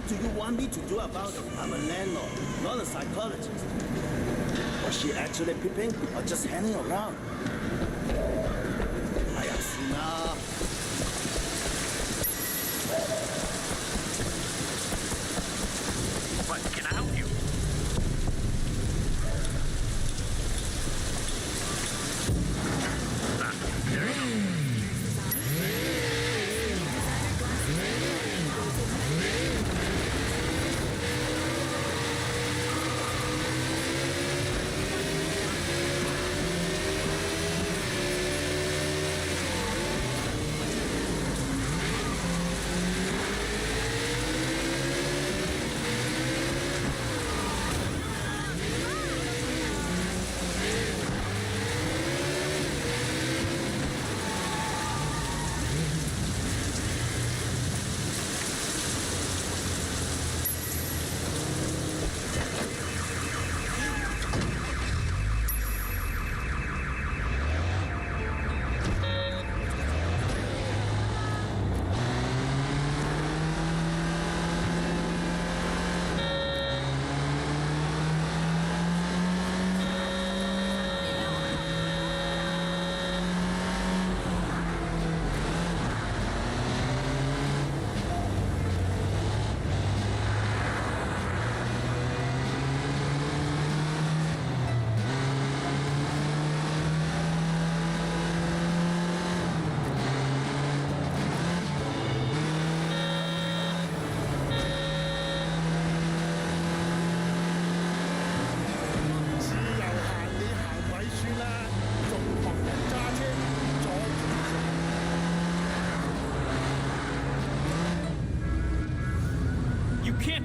What do you want me to do about it? I'm a landlord, not a psychologist. Was she actually peeping or just hanging around? Ayasuna. What, can I help you? There you go.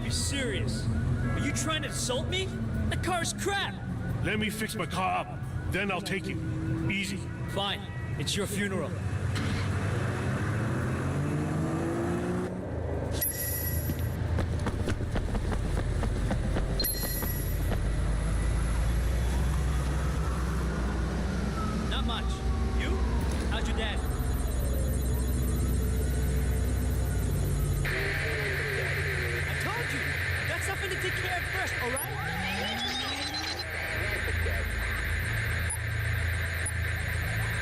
Serious? Are you trying to insult me? That car's crap! Let me fix my car up, then I'll take you. Easy. Fine, it's your funeral. Not much. You? How's your dad? Something to take care of first, all right?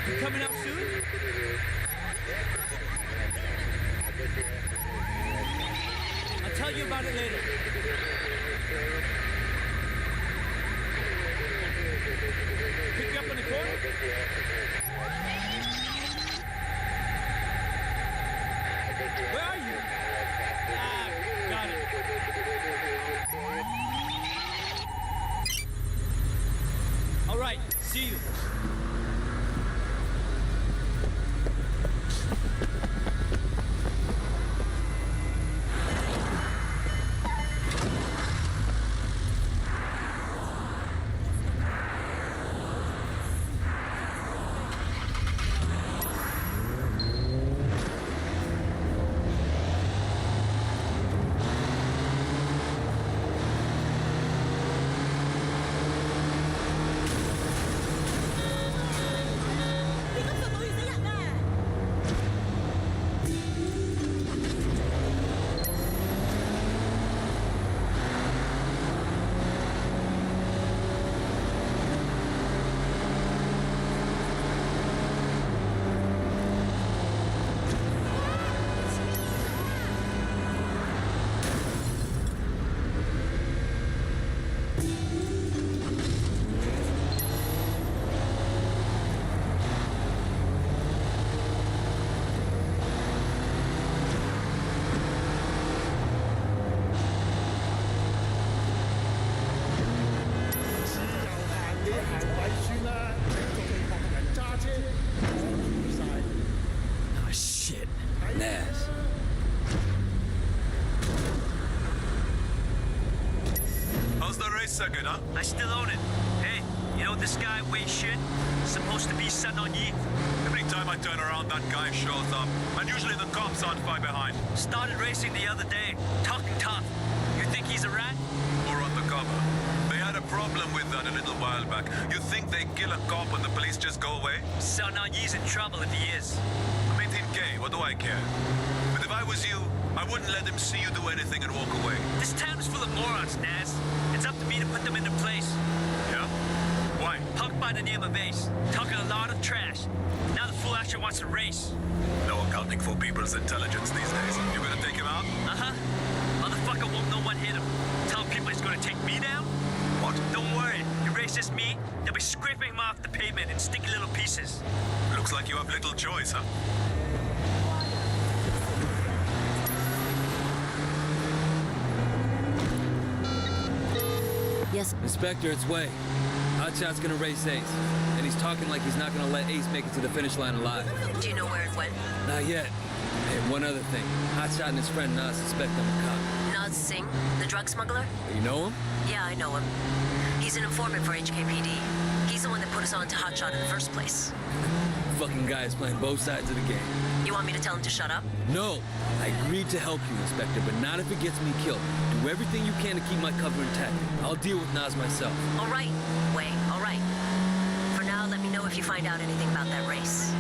You coming out soon? I'll tell you about it later. Pick you up on the corner? Where are you? Got it. All right, see you. Good, huh? I still own it. Hey, you know this guy Wei Shin? Supposed to be Sun On Yi. Every time I turn around, that guy shows up. And usually the cops aren't far behind. Started racing the other day. Talking tough. You think he's a rat? Or undercover. They had a problem with that a little while back. You think they kill a cop and the police just go away? Sun On Yi's in trouble if he is. I'm 18K, what do I care? But if I was you, I wouldn't let them see you do anything and walk away. This town is full of morons, Naz. It's up to me to put them into place. Yeah? Why? Punk by the name of Ace, talking a lot of trash. Now the fool actually wants to race. No accounting for people's intelligence these days. You gonna take him out? Uh-huh. Motherfucker won't know what hit him. Tell people he's gonna take me down? What? Don't worry. He races me, they'll be scraping him off the pavement in sticky little pieces. Looks like you have little choice, huh? Yes. Inspector, it's Way. Hotshot's gonna race Ace, and he's talking like he's not gonna let Ace make it to the finish line alive. Do you know where it went? Not yet. Hey, one other thing. Hotshot and his friend Nas suspect I'm a cop. Naz Singh, the drug smuggler? You know him? Yeah, I know him. He's an informant for HKPD. He's the one that put us on to Hotshot in the first place. Fucking guy is playing both sides of the game. You want me to tell him to shut up? No, I agreed to help you, Inspector, but not if it gets me killed. Do everything you can to keep my cover intact. I'll deal with Nas myself. All right, Way, all right. For now, let me know if you find out anything about that race.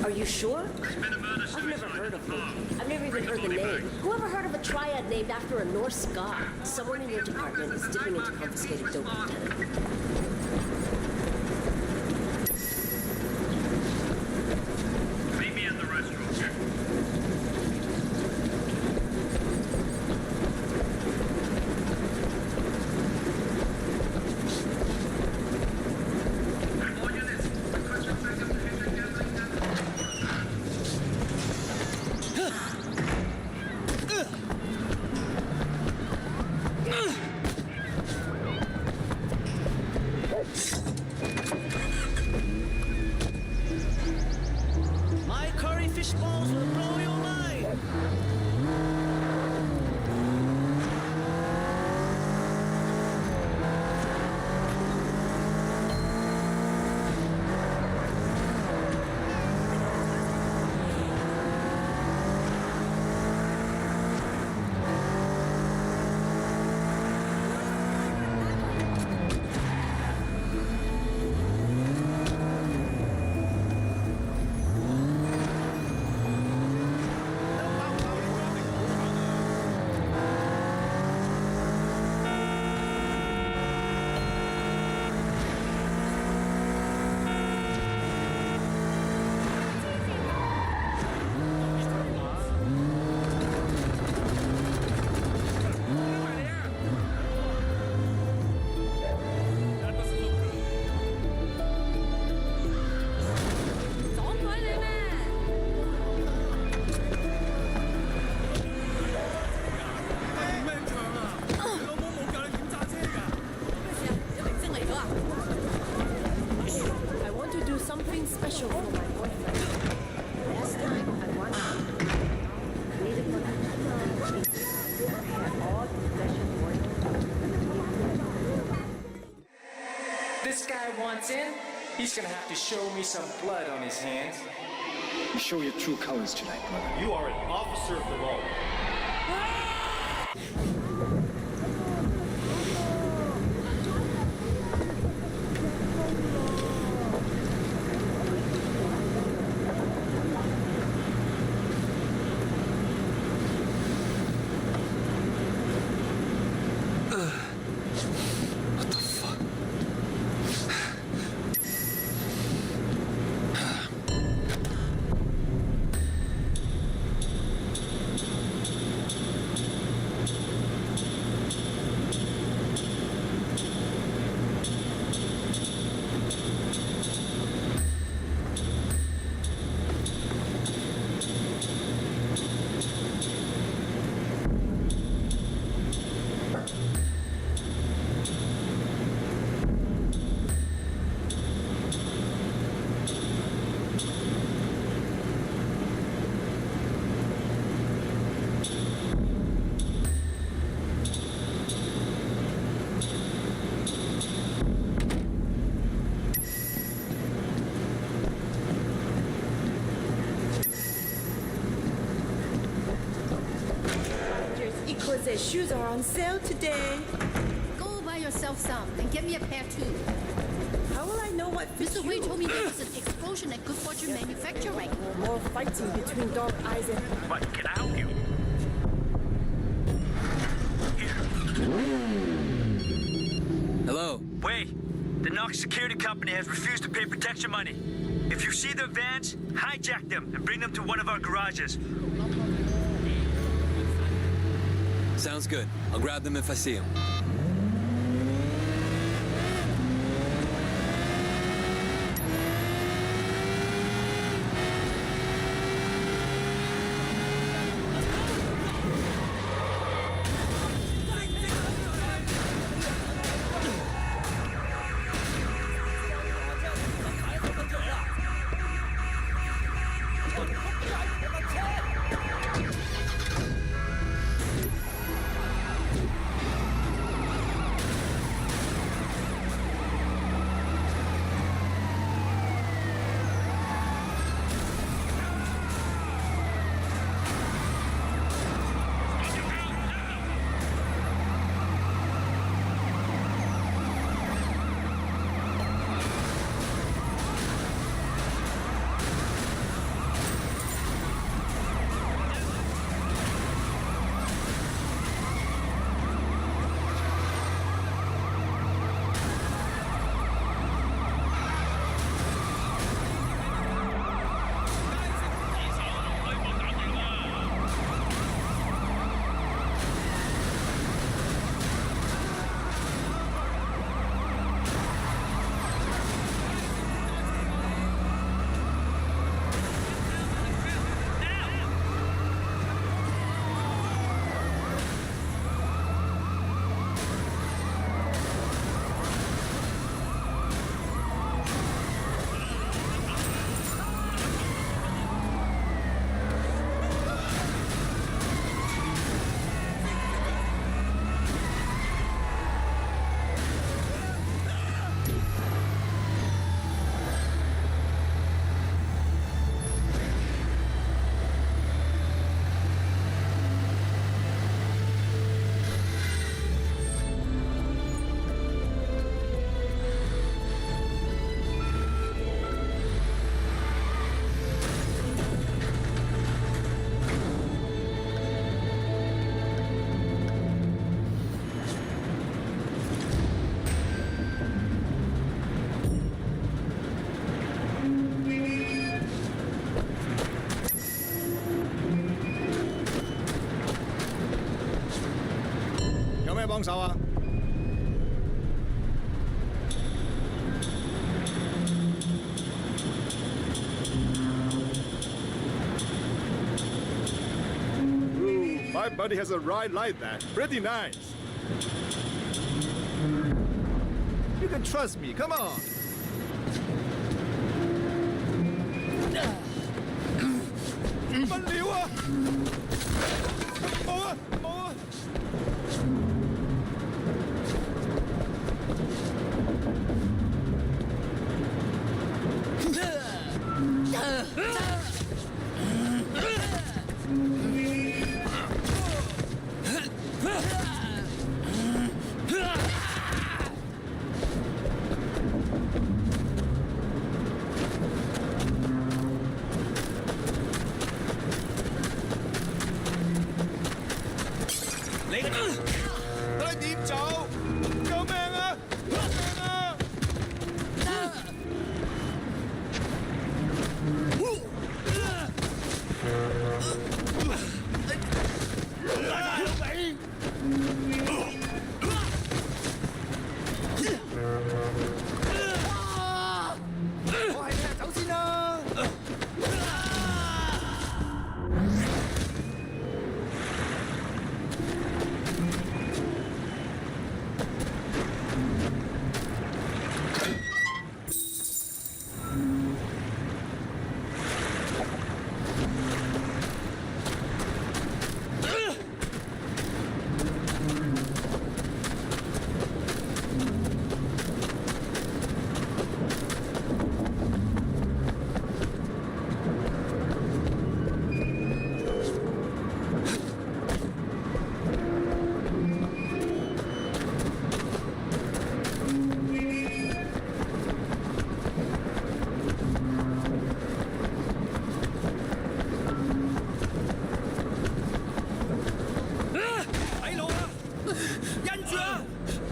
Are you sure? I've never heard of him. I've never even heard the name. Whoever heard of a triad named after a Norse god? Someone in your department is dipping into confiscated dope, Lieutenant. Meet me at the restroom. My curry fish balls will blow your mind. I want to do something special for my boyfriend. Last time I wanted to create a all possession This guy wants in, he's gonna have to show me some blood on his hands. You show your true colors tonight, brother. You are an officer of the law. What the fuck? Their shoes are on sale today. Go buy yourself some and get me a pair too. How will I know what fits Mr. Wei you? told me there was an explosion at Good Fortune Manufacturing. More fighting between Dog Eyes and... What? Can I help you? Hello. Wei, the Knox Security Company has refused to pay protection money. If you see their vans, hijack them and bring them to one of our garages. Sounds good. I'll grab them if I see them. My buddy has a ride like that. Pretty nice. You can trust me. Come on.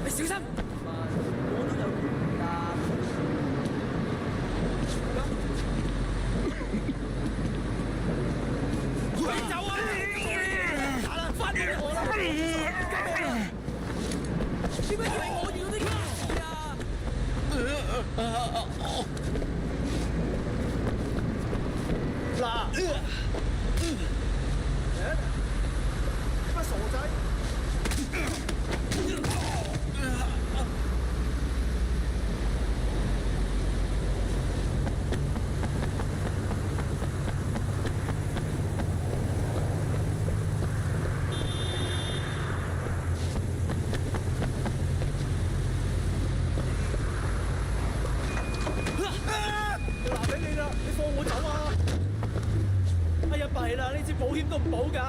你小心！你走啊！打啦，翻俾我啦！點解以為我要啲嘢啊？嗱，乜傻仔？嗱俾你啦，你放我走啊！哎呀弊啦，呢支保險都唔保㗎。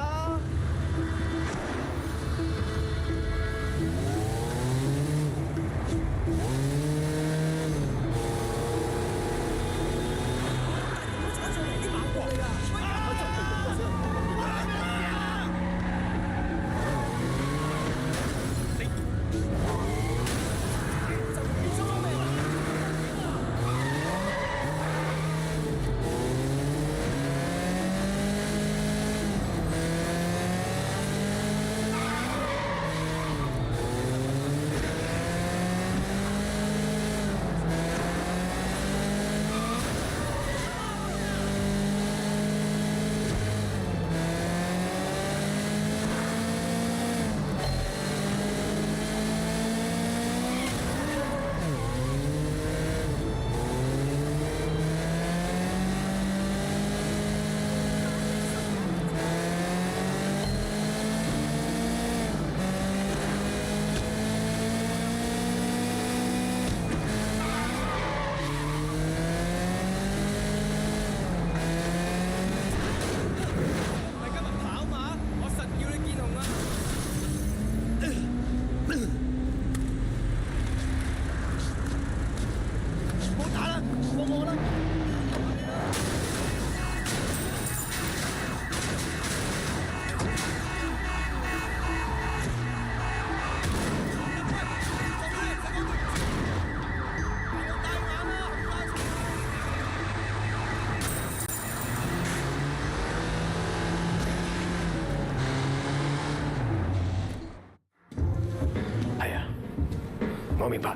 我明白。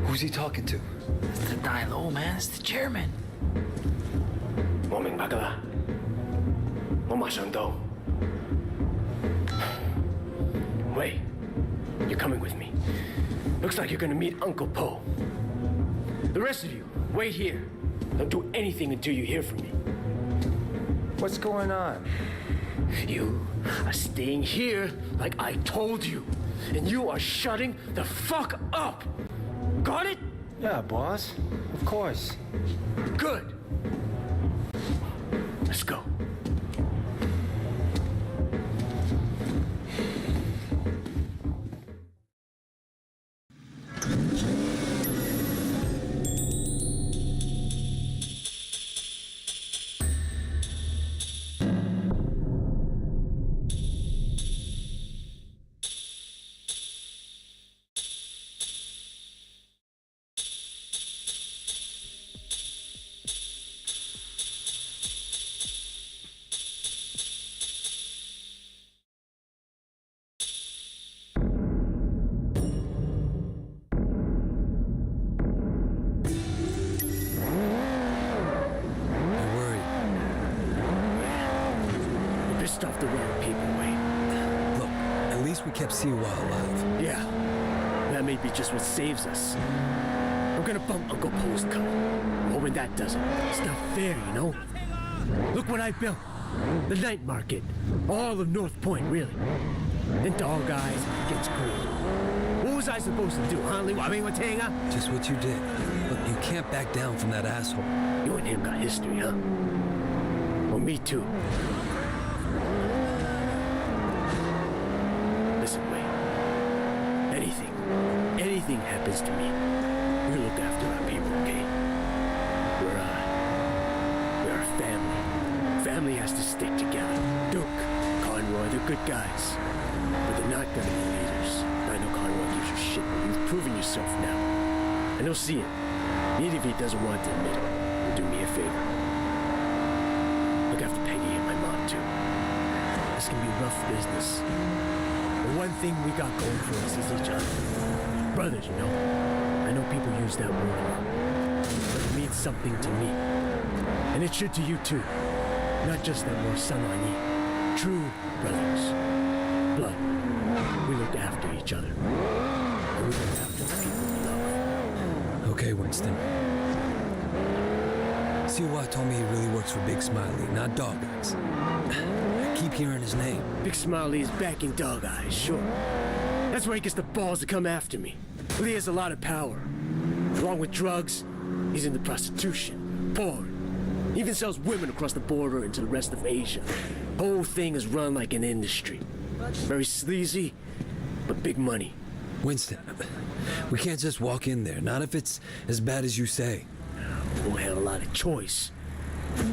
Who's he talking to? It's the dying old man. It's the chairman. 我明白㗎啦，我馬上到。Wait, you're coming with me. Looks like you're gonna meet Uncle Po. The rest of you, wait here. Don't do anything until you hear from me. What's going on? You are staying here like I told you. And you are shutting the fuck up. Got it? Yeah, boss. Of course. Good. Let's go. Off the wrong people, Wayne. Look, at least we kept Siwa alive. Yeah, that may be just what saves us. I'm gonna bump Uncle Po's cut. Hoping that does it. It's not fair, you know? Look what I built. The night market. All of North Point, really. Then Dog Eyes gets greedy. What was I supposed to do, huh? Just what you did. Look, you can't back down from that asshole. You and him got history, huh? Well, me too. Listen, Wayne. Anything happens to me, you look after our people, okay? We're a family. Family has to stick together. Duke, Conroy, they're good guys. But they're not gonna be leaders. yourself now. And he'll see it. Even if he doesn't want to admit it. Do me a favor. Look after Peggy and my mom, too. This can be rough business. The one thing we got going for us is each other. Brothers, you know. I know people use that word a lot. But it means something to me. And it should to you, too. Not just that we're son on ye. True brothers. Blood. We look after each other. And we look after the people we love. Okay, Winston. Siwa told me he really works for Big Smiley, not Dog Eyes. I keep hearing his name. Big Smiley is backing Dog Eyes, sure. That's why he gets the balls to come after me. Well, he has a lot of power. Along with drugs, he's into prostitution, porn. He even sells women across the border into the rest of Asia. Whole thing is run like an industry. Very sleazy, but big money. Winston, we can't just walk in there, not if it's as bad as you say. We won't have a lot of choice.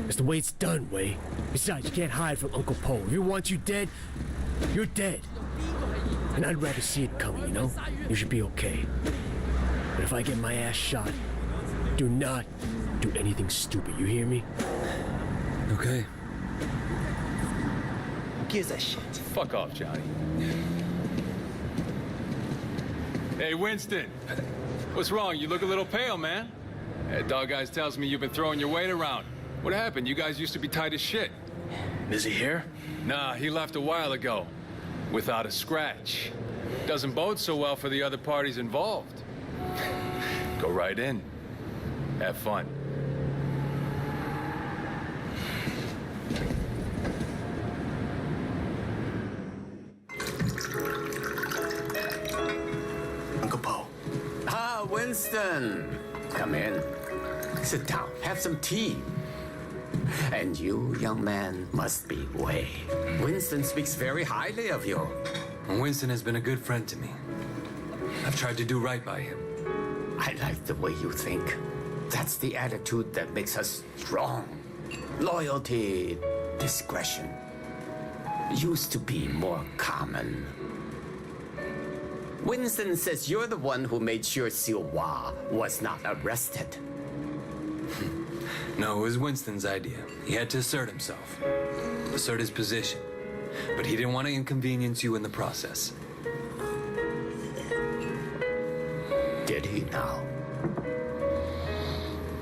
It's the way it's done, Wei. Besides, you can't hide from Uncle Po. If he wants you dead, you're dead. And I'd rather see it coming, you know? You should be okay. But if I get my ass shot, do not do anything stupid, you hear me? Okay. Who gives a shit? Fuck off, Johnny. Hey, Winston. What's wrong? You look a little pale, man. Dog Eyes tells me you've been throwing your weight around. What happened? You guys used to be tight as shit. Is he here? Nah, he left a while ago. Without a scratch. Doesn't bode so well for the other parties involved. Go right in. Have fun. Uncle Po. Ah, Winston. Come in. Sit down. Have some tea. And you, young man, must be Wei. Winston speaks very highly of you. Winston has been a good friend to me. I've tried to do right by him. I like the way you think. That's the attitude that makes us strong. Loyalty, discretion. Used to be more common. Winston says you're the one who made sure Siwa was not arrested. No, it was Winston's idea. He had to assert himself. Assert his position. But he didn't want to inconvenience you in the process. Did he now?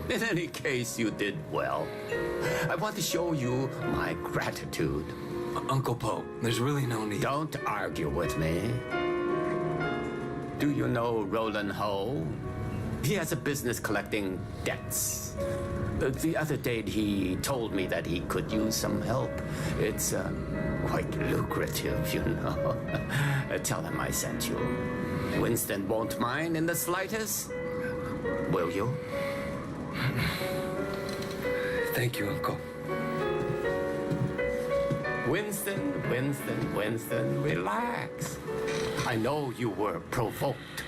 In any case, you did well. I want to show you my gratitude. Uncle Po, there's really no need. Don't argue with me. Do you know Roland Ho? He has a business collecting debts. The other day, he told me that he could use some help. It's quite lucrative, you know. Tell him I sent you. Winston won't mind in the slightest. Will you? Thank you, Uncle. Winston, relax. I know you were provoked.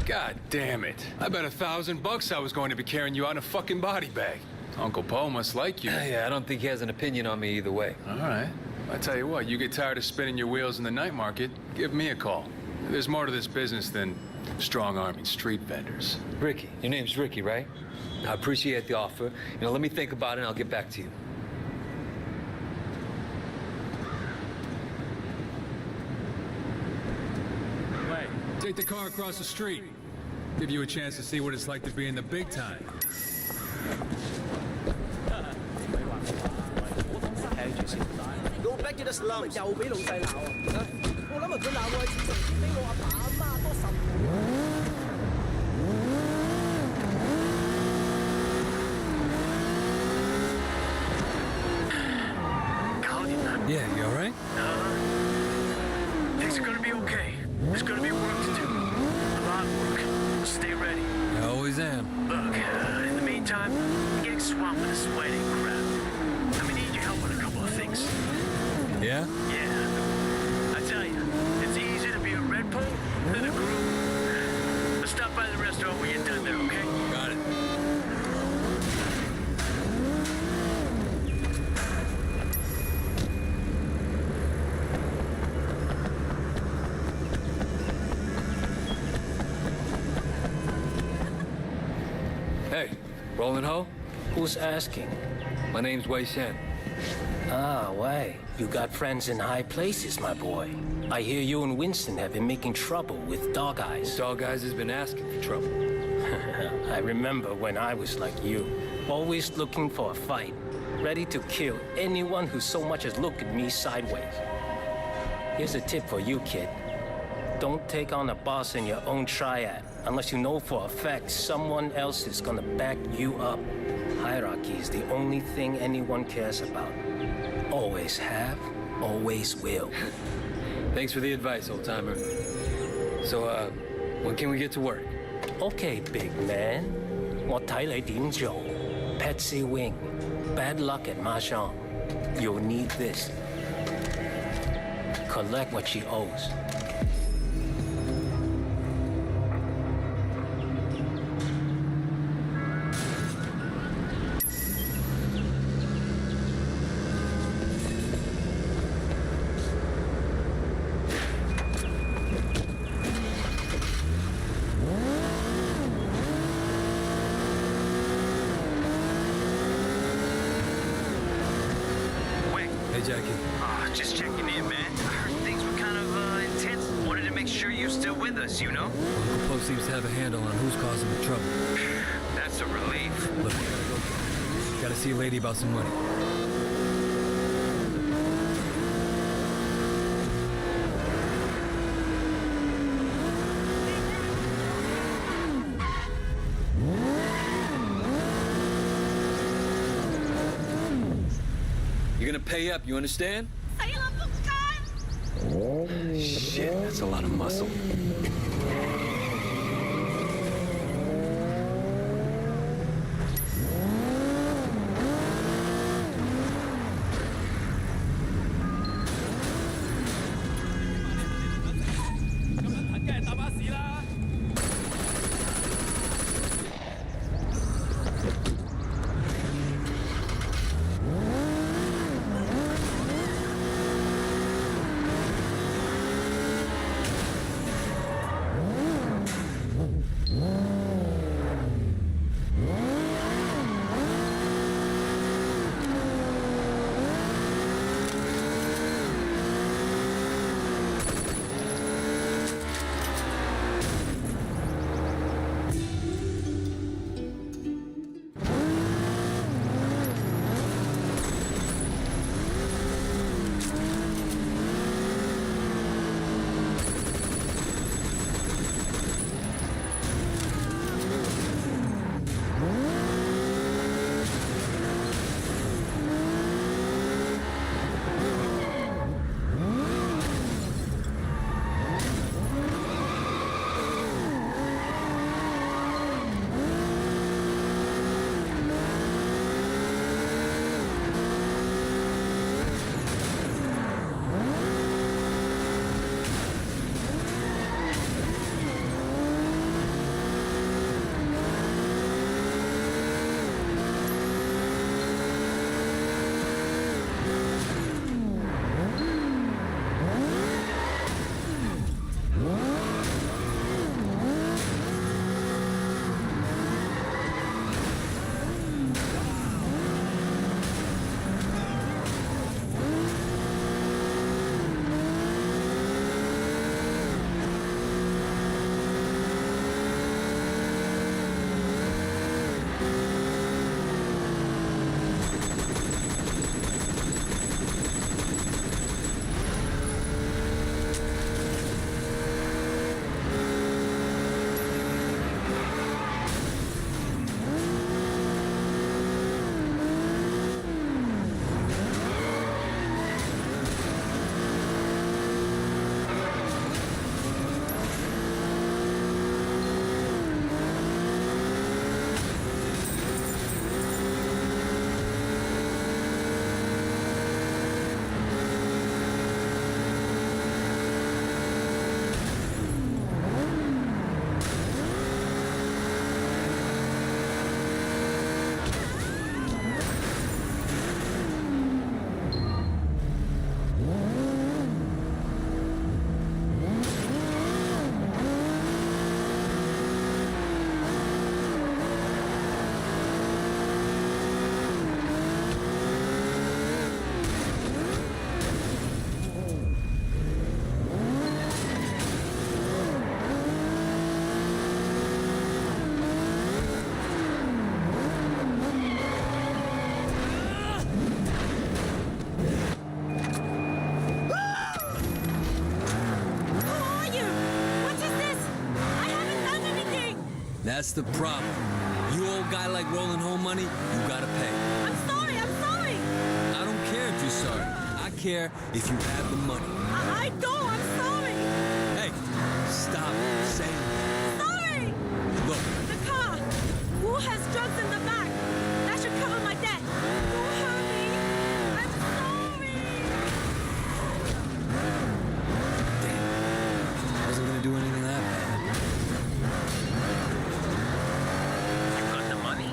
God damn it. I bet $1,000 I was going to be carrying you out in a fucking body bag. Uncle Po must like you. Yeah, I don't think he has an opinion on me either way. All right. I tell you what, you get tired of spinning your wheels in the night market, give me a call. There's more to this business than strong-arming street vendors. Ricky, your name's Ricky, right? I appreciate the offer. You know, let me think about it and I'll get back to you. Take the car across the street. Give you a chance to see what it's like to be in the big time. Go back to the slums. 又俾老細鬧啊！我諗佢鬧我嘅事情比我阿爸阿媽多10倍。Yeah, you all right? Things are gonna be okay. There's gonna be work to do. A lot of work. Stay ready. I always am. Look, in the meantime, I'm getting swamped with this wedding crap. I'm gonna need your help with a couple of things. Yeah? Yeah. I tell you, it's easier to be a red pole than a groom. Hey, Roland Ho? Who's asking? My name's Wei Shen. Ah, Wei. You got friends in high places, my boy. I hear you and Winston have been making trouble with Dog Eyes. Dog Eyes has been asking for trouble. I remember when I was like you, always looking for a fight, ready to kill anyone who so much as looked at me sideways. Here's a tip for you, kid. Don't take on a boss in your own triad unless you know for a fact someone else is gonna back you up. Hierarchy is the only thing anyone cares about. Always have, always will. Thanks for the advice, old-timer. So, when can we get to work? Okay, big man. 我睇你點做. Patsy Wing. Bad luck at Mahjong. You'll need this. Collect what she owes. Hey, Jackie. Just checking in, man. I heard things were kind of intense. Wanted to make sure you're still with us, you know? Uncle Po seems to have a handle on who's causing the trouble. That's a relief. Look, I gotta go. Gotta see a lady about some money. You're gonna pay up, you understand? Shit, that's a lot of muscle. That's the problem. You owe a guy like Roland Home money, you gotta pay. I'm sorry. I don't care if you're sorry. I care if you have the money. I don't. I'm sorry. Hey, stop saying that. Sorry. Look, The car. Who has drugs in the back? That should cover my debt. Who hurt me? I'm sorry. wasn't gonna do anything that bad. You got the money?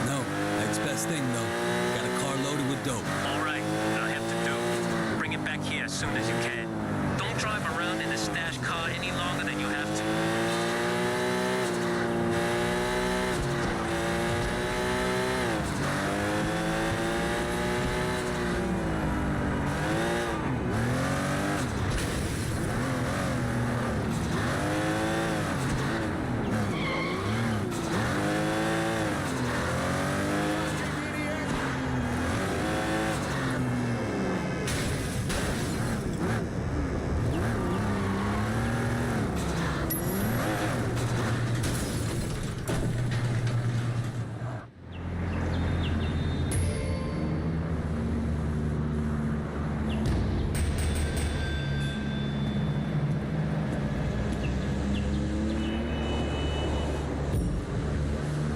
No, next best thing though. Got a car loaded with dope. All right, what I have to do, bring it back here as soon as you can. Don't drive around in a stash car any longer than you have to.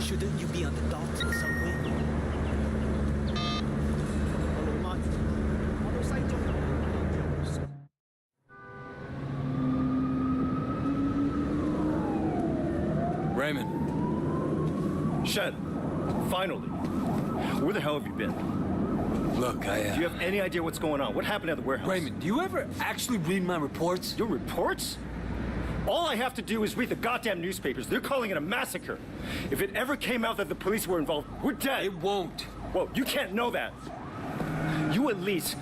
Shouldn't you be on the docks or somewhere? 我老媽，我到西中。 Raymond. Shen, finally. Where the hell have you been? Look, Do you have any idea what's going on? What happened at the warehouse? Raymond, do you ever actually read my reports? Your reports? All I have to do is read the goddamn newspapers. They're calling it a massacre. If it ever came out that the police were involved, we're dead. It won't. Well, you can't know that. You at least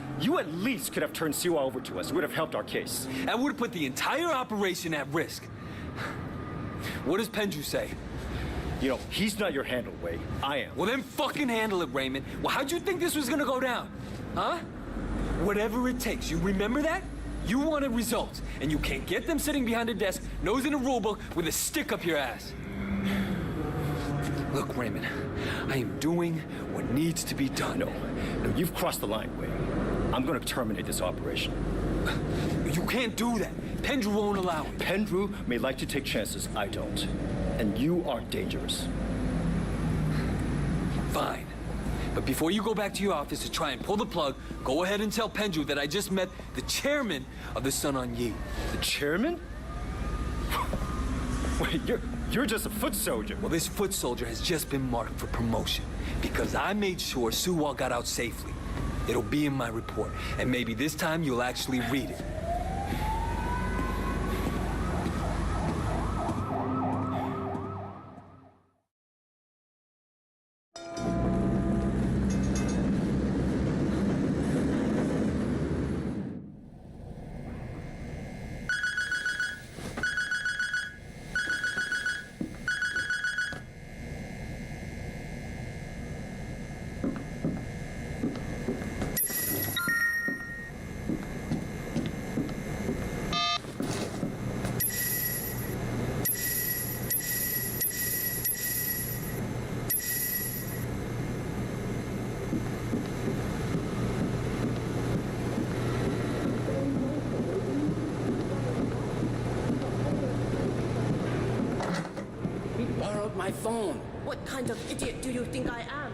could have turned Siwa over to us. It would have helped our case. That would have put the entire operation at risk. What does Pendrew say? You know, he's not your handle, Wei. I am. Well, then fucking handle it, Raymond. Well, how'd you think this was gonna go down? Huh? Whatever it takes. You remember that? You wanted results, and you can't get them sitting behind a desk, nose in a rulebook, with a stick up your ass. Look, Raymond, I am doing what needs to be done. No, you've crossed the line, Wei. I'm gonna terminate this operation. You can't do that. Pendrew won't allow it. Pendrew may like to take chances, I don't. And you are dangerous. Fine. But before you go back to your office to try and pull the plug, go ahead and tell Pendrew that I just met the chairman of the Sun On Yee. The chairman? Wait, you're just a foot soldier. Well, this foot soldier has just been marked for promotion because I made sure Suwa got out safely. It'll be in my report, and maybe this time you'll actually read it. Borrowed my phone. What kind of idiot do you think I am?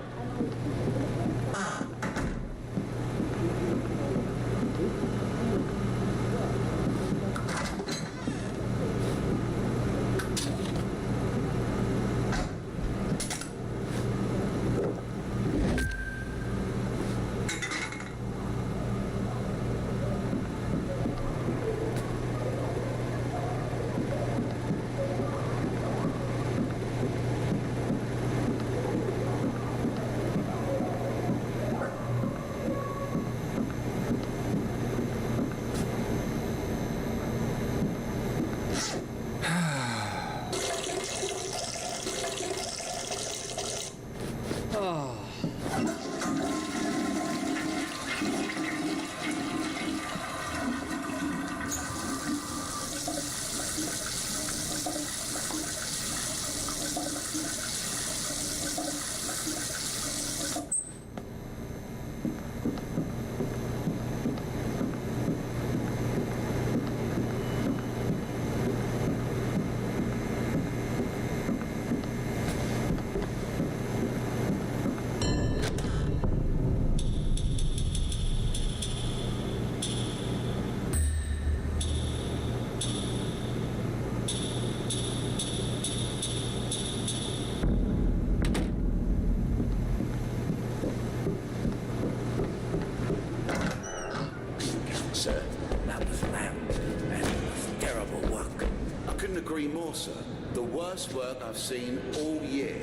be more, sir. The worst work I've seen all year.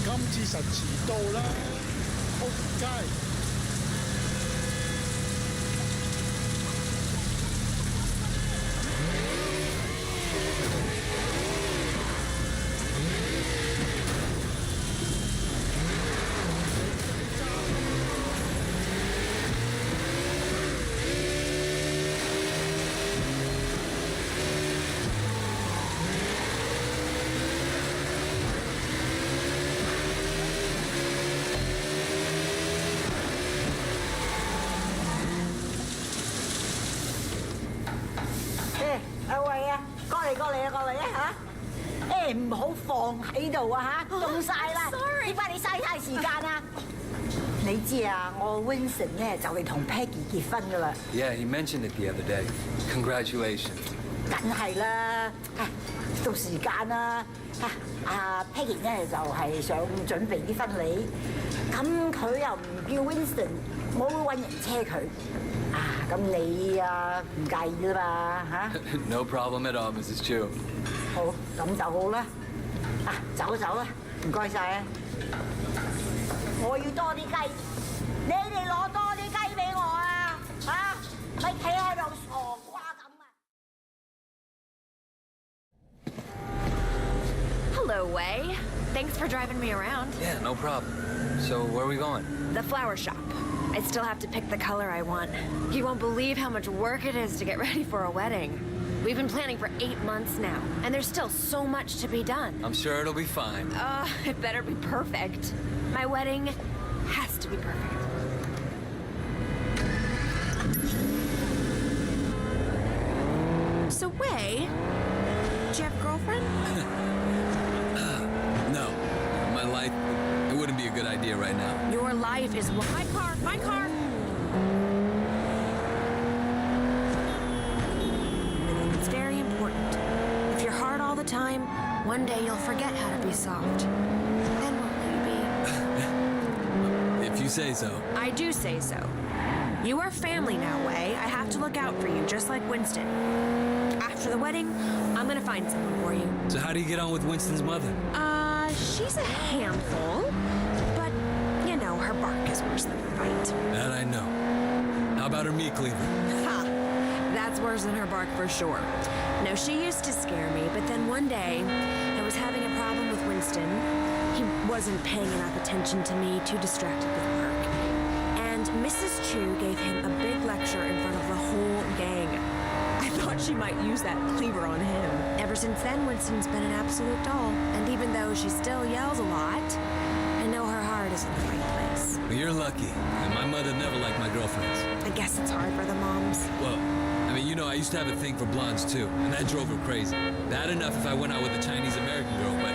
今次實遲到啦，仆街！唔好放喺度啊嚇，凍晒啦！點解你嘥太時間啊？你知啊，我 Vincent 咧就嚟同 Peggy 結婚噶啦。Yeah, he mentioned it the other day. Congratulations. 梗係啦，到時間啦。阿 Peggy 咧就係想準備啲婚禮，咁佢又唔叫 Vincent， 我會揾人車佢。咁你唔介意啦嘛嚇 No problem at all, Mrs. Chu. 好，咁就好啦。走啦，唔該晒啊！我要多啲雞，你哋攞多啲雞俾我啊！咪企喺度傻瓜咁啊 Hello, Wei. Thanks for driving me around. Yeah, no problem. So, where are we going? The flower shop. I still have to pick the color I want. You won't believe how much work it is to get ready for a wedding. We've been planning for 8 months now, and there's still so much to be done. I'm sure it'll be fine. It better be perfect. My wedding has to be perfect. So, Wei, do you have a girlfriend? No. My life, it wouldn't be a good idea right now. Your life is my car, my car. It's very important. If you're hard all the time, one day you'll forget how to be soft. Then what will you be? If you say so. I do say so. You are family now, Wei. I have to look out for you, just like Winston. After the wedding, I'm gonna find someone for you. So how do you get on with Winston's mother? She's a handful, but, you know, her bark is worse than her bite. That I know. How about her meat cleaver? Ha! That's worse than her bark for sure. No, she used to scare me, but then one day, I was having a problem with Winston. He wasn't paying enough attention to me, too distracted with work. And Mrs. Chu gave him a big lecture in front of the whole gang. I thought she might use that cleaver on him. Ever since then, Winston's been an absolute doll. And even though she still yells a lot, I know her heart is in the right place. Well, you're lucky. And my mother never liked my girlfriends. I guess it's hard for the moms. Well, I mean, you know, I used to have a thing for blondes, too. And that drove her crazy. Bad enough if I went out with a Chinese-American girl, but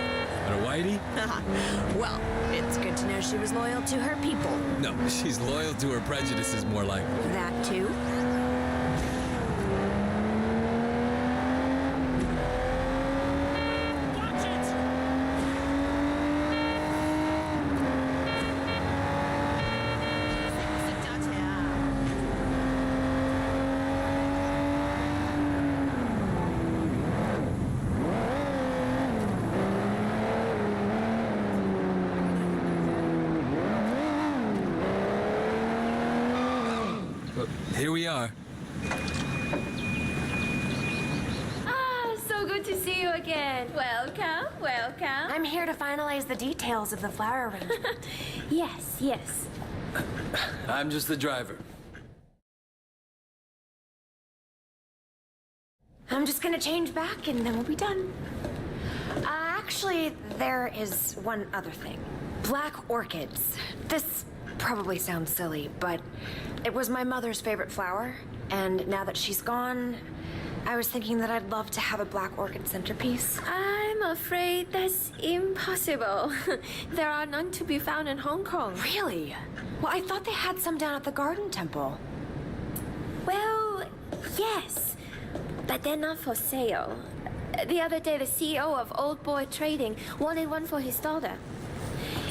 a whitey? Well, it's good to know she was loyal to her people. No, she's loyal to her prejudices, more like. That, too? Here we are. Ah, so good to see you again. Welcome, welcome. I'm here to finalize the details of the flower arrangement. Yes. I'm just the driver. I'm just gonna change back and then we'll be done. Actually, there is one other thing. Black orchids. This probably sounds silly, but it was my mother's favorite flower, and now that she's gone, I was thinking that I'd love to have a black orchid centerpiece. I'm afraid that's impossible. There are none to be found in Hong Kong. Really? Well, I thought they had some down at the Garden Temple. Well, yes, but they're not for sale. The other day, the CEO of Old Boy Trading wanted one for his daughter.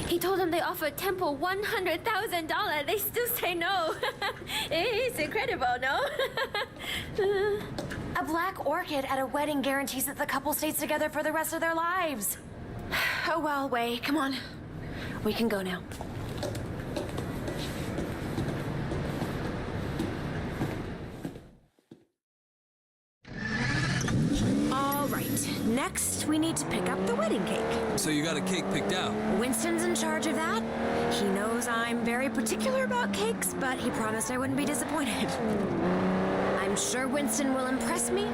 He told them they offered Temple $100,000. They still say no. It's incredible, no? A black orchid at a wedding guarantees that the couple stays together for the rest of their lives. Oh well, Wei, come on. We can go now. All right, next we need to pick up the wedding cake. So you got a cake picked out? Winston's in charge of that. He knows I'm very particular about cakes, but he promised I wouldn't be disappointed. I'm sure Winston will impress me.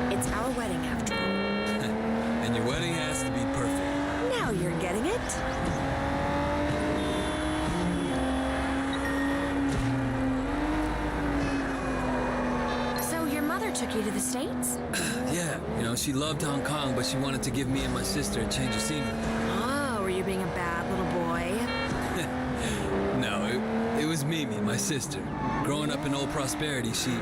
It's our wedding after all. And your wedding has to be perfect. Now you're getting it. So your mother took you to the States? Yeah, you know, she loved Hong Kong, but she wanted to give me and my sister a change of scenery. Oh, were you being a bad little boy? No, it was Mimi, my sister. Growing up in Old Prosperity, she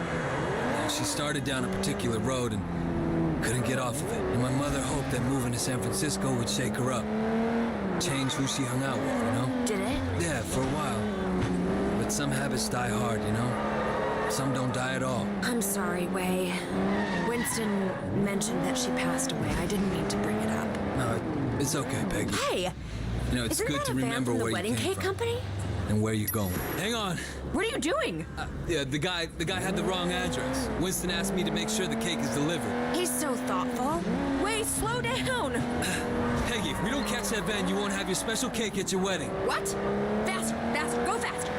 started down a particular road and couldn't get off of it. And my mother hoped that moving to San Francisco would shake her up. Change who she hung out with, you know? Did it? Yeah, for a while. But some habits die hard, you know? Some don't die at all. I'm sorry, Wei. Winston mentioned that she passed away. I didn't mean to bring it up. No, it's okay, Peggy. Hey! You know, it's Isn't good that to a van remember from the where you wedding came cake from company? and where you're going. Hang on. What are you doing? Yeah, the guy had the wrong address. Winston asked me to make sure the cake is delivered. He's so thoughtful. Wei, slow down! Peggy, if we don't catch that van, you won't have your special cake at your wedding. What? Faster, faster, go faster!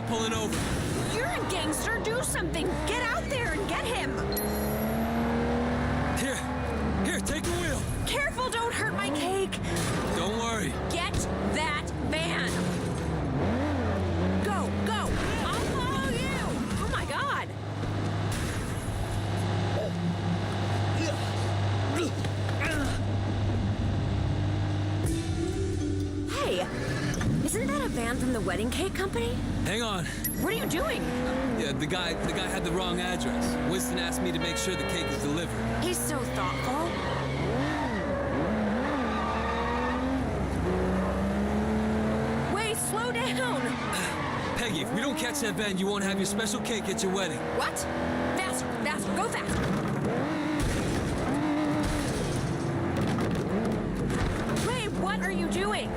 not pulling over. You're a gangster. Do something. Get out there and get him. Here, take the wheel. Careful, don't hurt my cake. Don't worry. Get that van. Go. I'll follow you. Oh my God. Hey, isn't that a van from the wedding cake company? Hang on. What are you doing? Yeah, the guy had the wrong address. Winston asked me to make sure the cake is delivered. He's so thoughtful. Wait, slow down. Peggy, if we don't catch that van, you won't have your special cake at your wedding. What? Faster, go faster. Wait, what are you doing?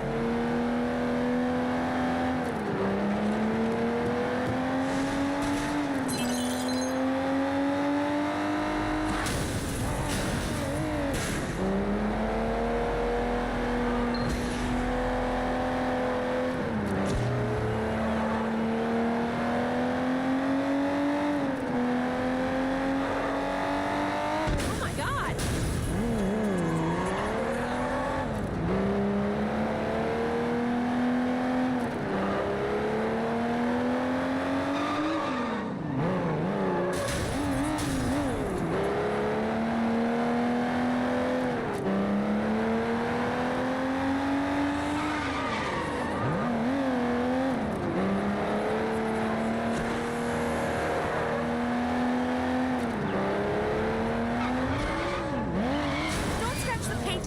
Oh my God. Don't scratch the paint.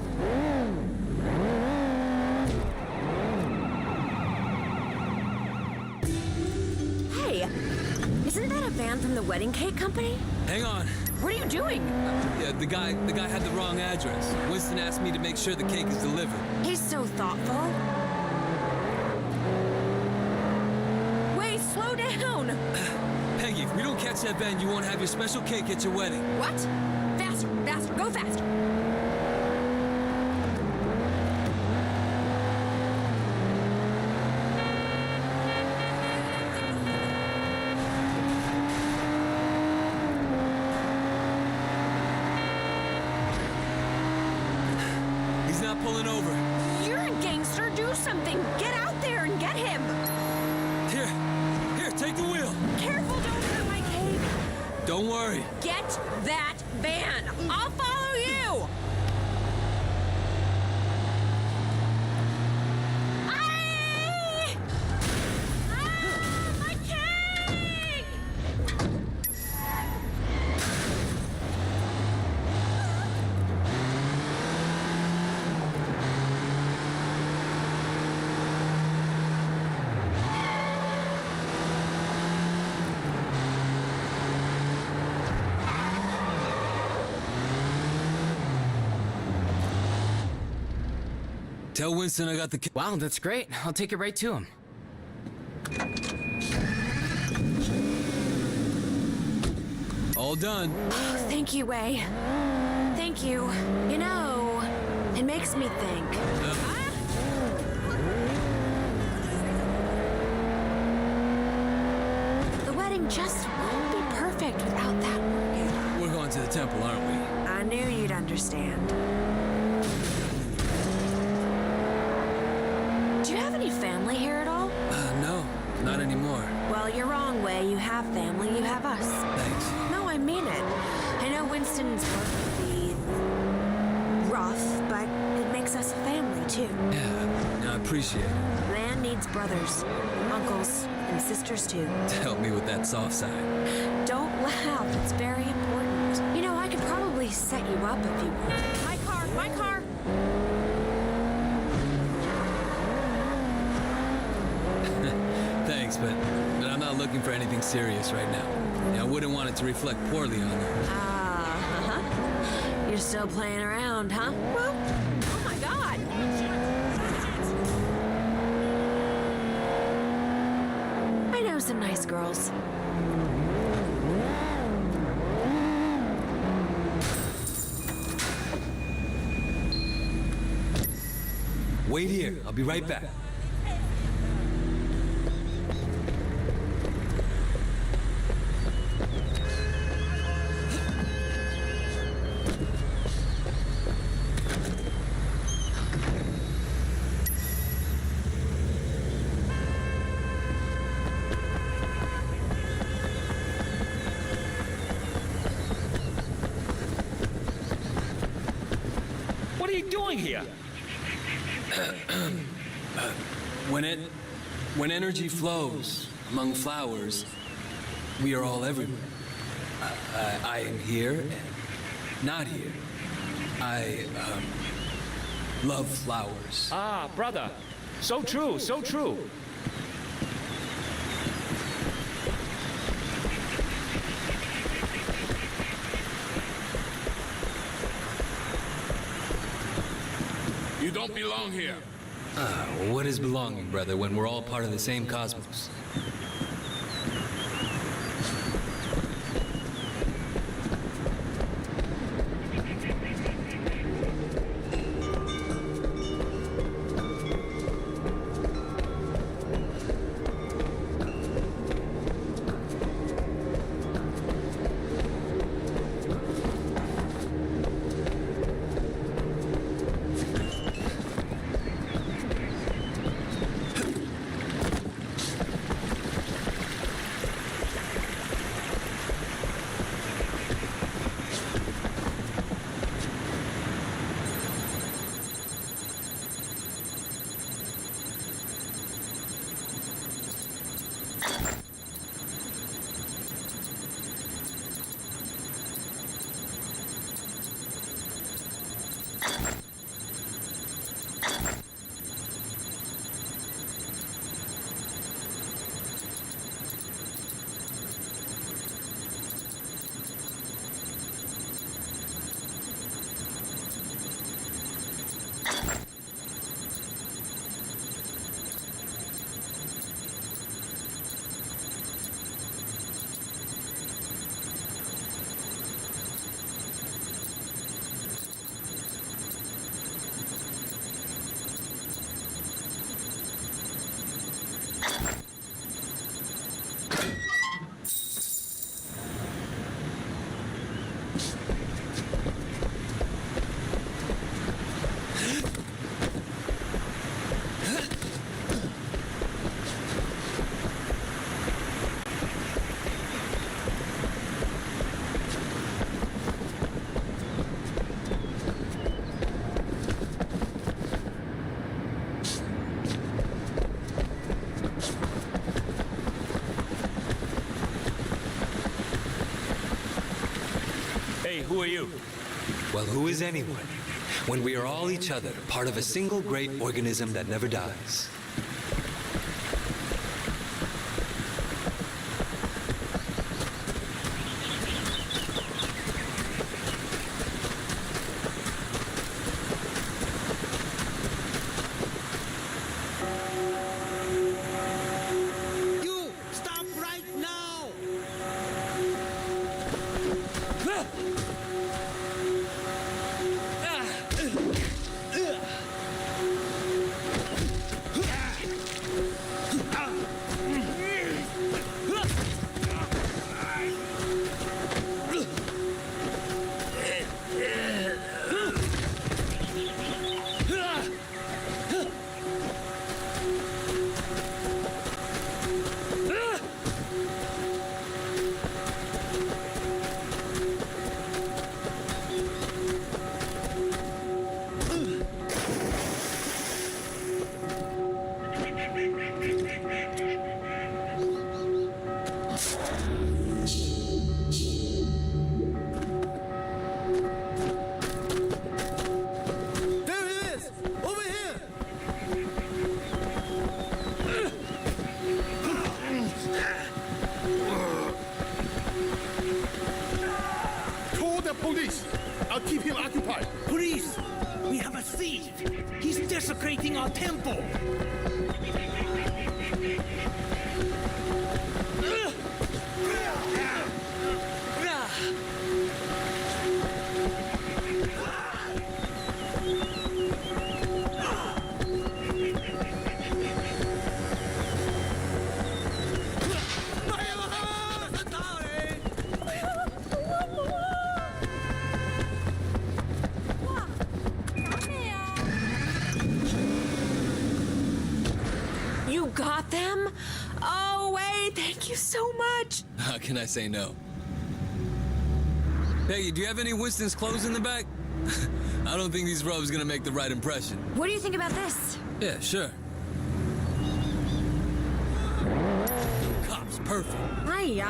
Hey, isn't that a van from the wedding cake company? Hang on. What are you doing? Yeah, the guy had the wrong address. Winston asked me to make sure the cake is delivered. He's so thoughtful. Wait, slow down. Peggy, if we don't catch that van, you won't have your special cake at your wedding. What? Faster, go faster. He's not pulling over. You're a gangster. Do something. Get out there and get him. Here, take the wheel. Careful, don't hurt my cake. Don't worry. Get that van. I'll follow you. Aye! Ah, my cake! Tell Winston I got the cake. Wow, that's great. I'll take it right to him. All done. Oh, thank you, Wei. Thank you. You know, it makes me think. The wedding just won't be perfect without that mortgage. We're going to the temple, aren't we? I knew you'd understand. Do you have any family here at all? No, not anymore. Well, you're wrong, Wei. You have family, you have us. Thanks. No, I mean it. I know Winston's work can be rough, but it makes us a family, too. Yeah, I appreciate it. Man needs brothers, uncles, and sisters, too. Help me with that soft side. Don't laugh. It's very important. You know, I could probably set you up if you want. My car! My car! Thanks, but I'm not looking for anything serious right now. I wouldn't want it to reflect poorly on you. You're still playing around, huh? Well, oh my God! I know some nice girls. Wait here. I'll be right back. doing here? When energy flows among flowers, we are all everywhere. I am here and not here. I love flowers. Ah, brother. So true, so true. You don't belong here. What is belonging, brother, when we're all part of the same cosmos? Who are you? Well, who is anyone when we are all each other, part of a single great organism that never dies? You stop right now! Police! I'll keep him occupied. Police! We have a thief! He's desecrating our temple! You got them? Oh, Wade, thank you so much. How can I say no? Peggy, do you have any Winston's clothes in the back? I don't think these robes gonna make the right impression. What do you think about this? Yeah, sure. Cops, perfect. Wait,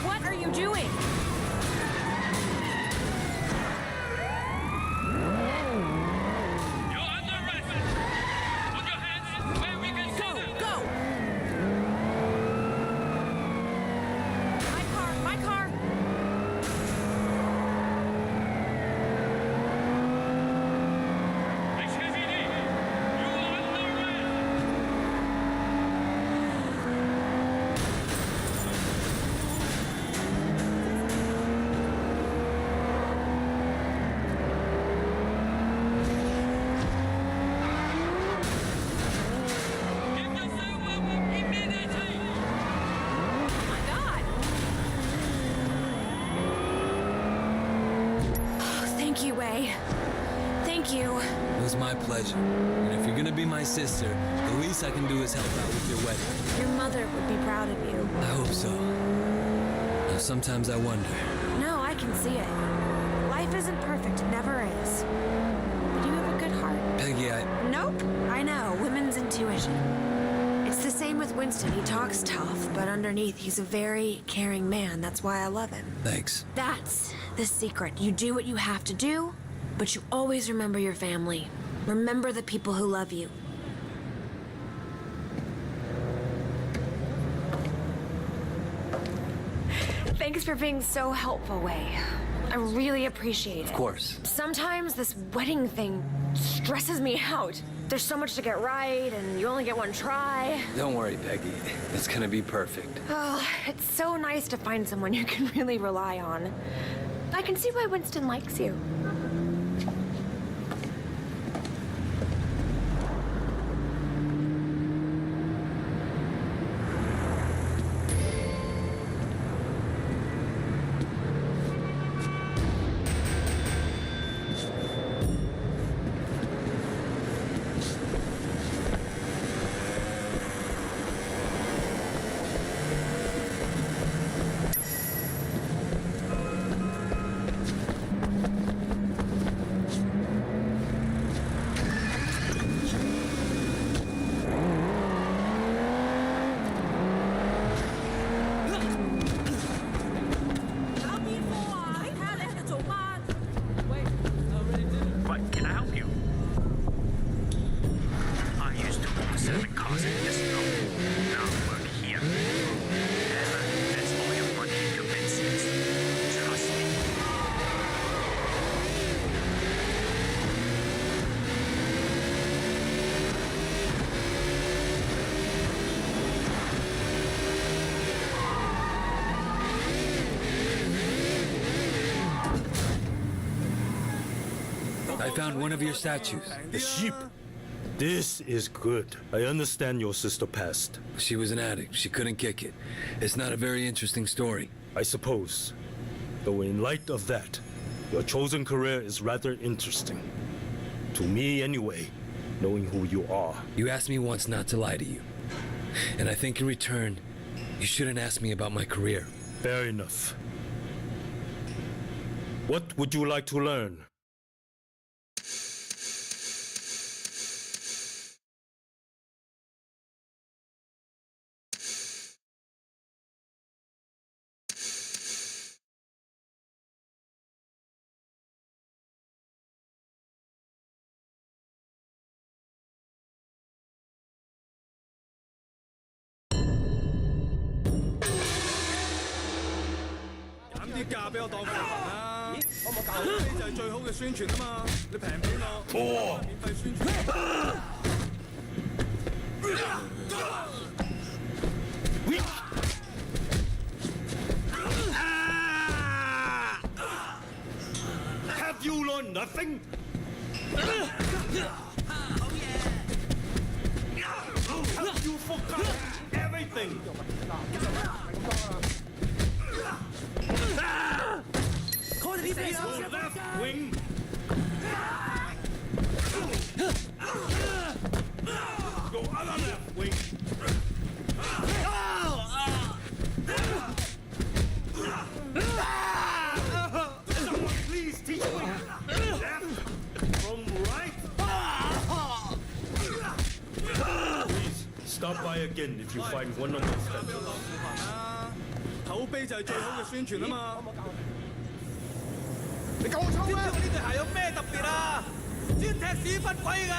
what are you doing? Thank you, Wei. Thank you. It was my pleasure. And if you're gonna be my sister, the least I can do is help out with your wedding. Your mother would be proud of you. I hope so. Now, sometimes I wonder. No, I can see it. Life isn't perfect, it never is. But you have a good heart. Peggy, Nope. I know, women's intuition. It's the same with Winston. He talks tough, but underneath, he's a very caring man. That's why I love him. Thanks. That's the secret. You do what you have to do, but you always remember your family. Remember the people who love you. Thanks for being so helpful, Wei. I really appreciate it. Of course. Sometimes this wedding thing stresses me out. There's so much to get right, and you only get one try. Don't worry, Peggy. It's gonna be perfect. Oh, it's so nice to find someone you can really rely on. I can see why Winston likes you. What can I help you? I used to own 7 cars in Disco. Now I work here. Never invest all your money into Vincent. Trust me. I found one of your statues. The sheep. This is good. I understand your sister passed. She was an addict. She couldn't kick it. It's not a very interesting story. I suppose. Though in light of that, your chosen career is rather interesting. To me anyway, knowing who you are. You asked me once not to lie to you. And I think in return, you shouldn't ask me about my career. Fair enough. What would you like to learn? Have you learned nothing? Have you forgotten everything? Left wing. Go other left wing. Stop by again if you find one of my statues. 口碑就係最好嘅宣傳啊嘛！你夠我抽咩？知唔知我呢對鞋有咩特別啊？專踢屎忽鬼㗎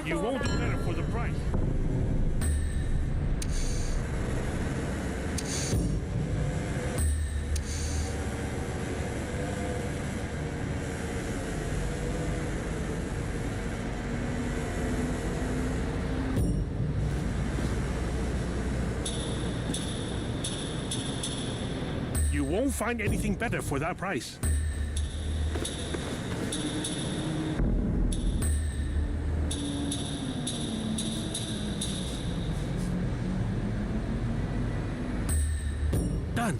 ！You won't do better for the price. You won't find anything better for that price. Done.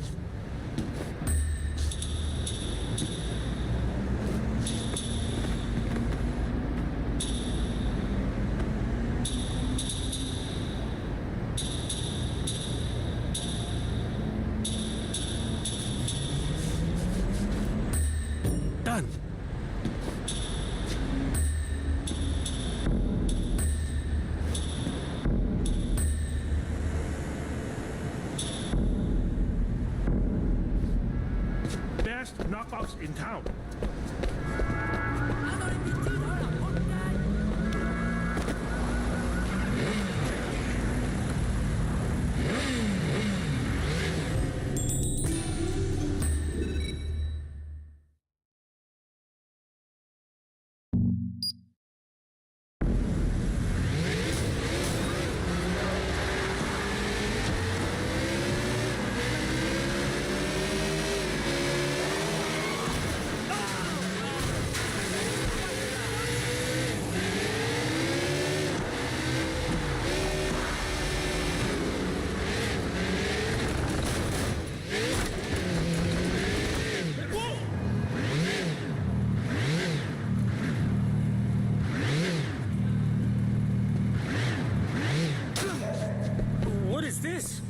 Done. Best knockouts in town. What is this?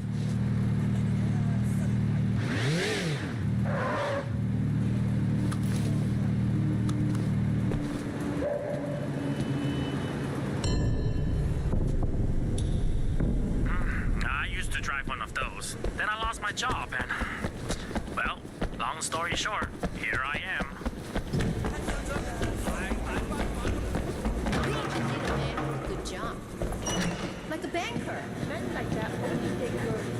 I used to drive one of those. Then I lost my job and... Well, long story short, here I am. Good job. Like a banker. Men like that only take your